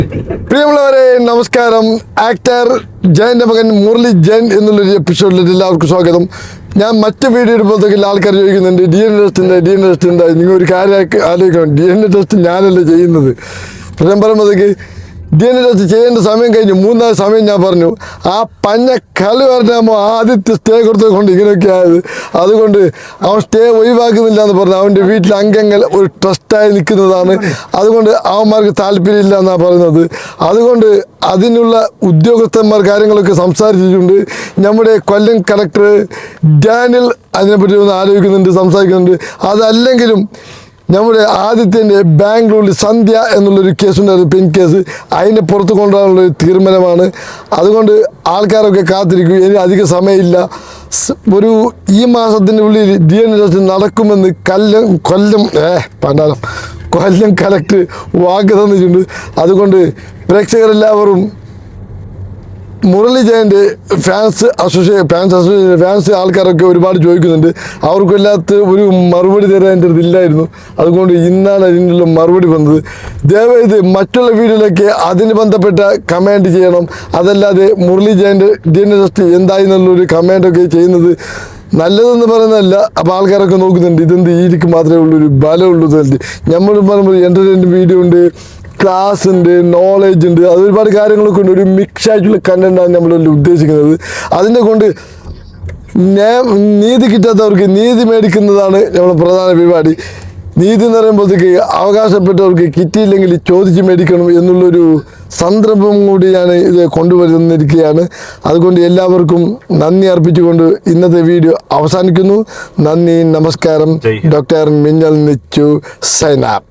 പ്രിയമുള്ളവരെ നമസ്കാരം. ആക്ടർ ജയന്റെ മകൻ മുരളി ജയൻ എന്നുള്ളൊരു എപ്പിസോഡിലേക്ക് എല്ലാവർക്കും സ്വാഗതം. ഞാൻ മറ്റ് വീഡിയോ ഇടുമ്പോഴത്തേക്കും ആൾക്കാർ ചോദിക്കുന്നുണ്ട് ഡി എൻ എ ടെസ്റ്റ് ഉണ്ടായി. നിങ്ങൾ ഒരു കാര്യം ആലോചിക്കണം, ഡി എൻ എ ടെസ്റ്റ് ഞാനല്ല ചെയ്യുന്നത്. ഞാൻ പറയുമ്പോഴത്തേക്ക് ഡി എൻ എ ടെസ്റ്റ് ചെയ്യേണ്ട സമയം കഴിഞ്ഞു. 3 സമയം ഞാൻ പറഞ്ഞു. ആ പഞ്ഞ കളി പറഞ്ഞാകുമ്പോൾ ആദ്യത്തെ സ്റ്റേ കൊടുത്തത് ഇങ്ങനെയൊക്കെ ആയത്. അതുകൊണ്ട് അവൻ സ്റ്റേ ഒഴിവാക്കുന്നില്ല എന്ന് പറഞ്ഞു. അവൻ്റെ വീട്ടിലെ അംഗങ്ങൾ ഒരു ട്രസ്റ്റായി നിൽക്കുന്നതാണ്. അതുകൊണ്ട് അവന്മാർക്ക് താല്പര്യമില്ല എന്നാണ് പറയുന്നത്. അതുകൊണ്ട് അതിനുള്ള ഉദ്യോഗസ്ഥന്മാർ കാര്യങ്ങളൊക്കെ സംസാരിച്ചിട്ടുണ്ട്. നമ്മുടെ കൊല്ലം കളക്ടർ ഡാനിയൽ അതിനെപ്പറ്റി ഒന്ന് ആലോചിക്കുന്നുണ്ട്, സംസാരിക്കുന്നുണ്ട്. അതല്ലെങ്കിലും നമ്മുടെ ആദിത്യൻ്റെ ബാംഗ്ലൂരിൽ സന്ധ്യ എന്നുള്ളൊരു കേസുണ്ടായിരുന്നു, പെൻ കേസ്. അതിനെ പുറത്ത് കൊണ്ടുവരാനുള്ളൊരു തീരുമാനമാണ്. അതുകൊണ്ട് ആൾക്കാരൊക്കെ കാത്തിരിക്കും. ഇനി അധിക സമയമില്ല. ഈ മാസത്തിൻ്റെ ഉള്ളിൽ ഡി എൻ എ ടെസ്റ്റ് നടക്കുമെന്ന് കൊല്ലം കളക്ടർ വാക്ക് തന്നിട്ടുണ്ട്. അതുകൊണ്ട് പ്രേക്ഷകരെല്ലാവരും മുരളി ജയൻ്റെ ഫാൻസ് ആൾക്കാരൊക്കെ ഒരുപാട് ചോദിക്കുന്നുണ്ട്. അവർക്കില്ലാത്ത ഒരു മറുപടി തരാൻ എൻ്റെ അടുത്തില്ലായിരുന്നു. അതുകൊണ്ട് ഇന്നാണ് അതിനുള്ള മറുപടി വന്നത്. ദയവായത് മറ്റുള്ള വീഡിയോയിലൊക്കെ അതിന് ബന്ധപ്പെട്ട കമൻറ്റ് ചെയ്യണം. അതല്ലാതെ മുരളി ജയൻ്റെ ഡി എൻ എ ടെസ്റ്റ് എന്തായി എന്നുള്ളൊരു കമൻറ്റൊക്കെ ചെയ്യുന്നത് നല്ലതെന്ന് പറയുന്നതല്ല. അപ്പോൾ ആൾക്കാരൊക്കെ നോക്കുന്നുണ്ട് ഇതെന്ത് ഈരിക്ക് മാത്രമേ ഉള്ളൂ, ഒരു ബലമുള്ളൂ. നമ്മൾ പറയുമ്പോൾ എൻ്റർടൈൻമെൻറ്റ് വീഡിയോ ഉണ്ട്, ക്ലാസ് ഉണ്ട്, നോളേജ് ഉണ്ട്, അത് ഒരുപാട് കാര്യങ്ങളൊക്കെ ഉണ്ട്. ഒരു മിക്സ് ആയിട്ടുള്ള കണ്ടൻറ്റാണ് നമ്മൾ ഉദ്ദേശിക്കുന്നത്. അതിനെ കൊണ്ട് നീതി കിട്ടാത്തവർക്ക് നീതി മേടിക്കുന്നതാണ് നമ്മുടെ പ്രധാന പരിപാടി. നീതി എന്ന് പറയുമ്പോഴത്തേക്ക് അവകാശപ്പെട്ടവർക്ക് കിട്ടിയില്ലെങ്കിൽ ചോദിച്ച് മേടിക്കണം എന്നുള്ളൊരു സന്ദർഭം കൂടി ഞാൻ ഇത് കൊണ്ടുവരുന്നിരിക്കുകയാണ്. അതുകൊണ്ട് എല്ലാവർക്കും നന്ദി അർപ്പിച്ചുകൊണ്ട് ഇന്നത്തെ വീഡിയോ അവസാനിക്കുന്നു. നന്ദി, നമസ്കാരം. ഡോക്ടർ മിന്നൽ നിച്ചു, സൈൻ അപ്പ്.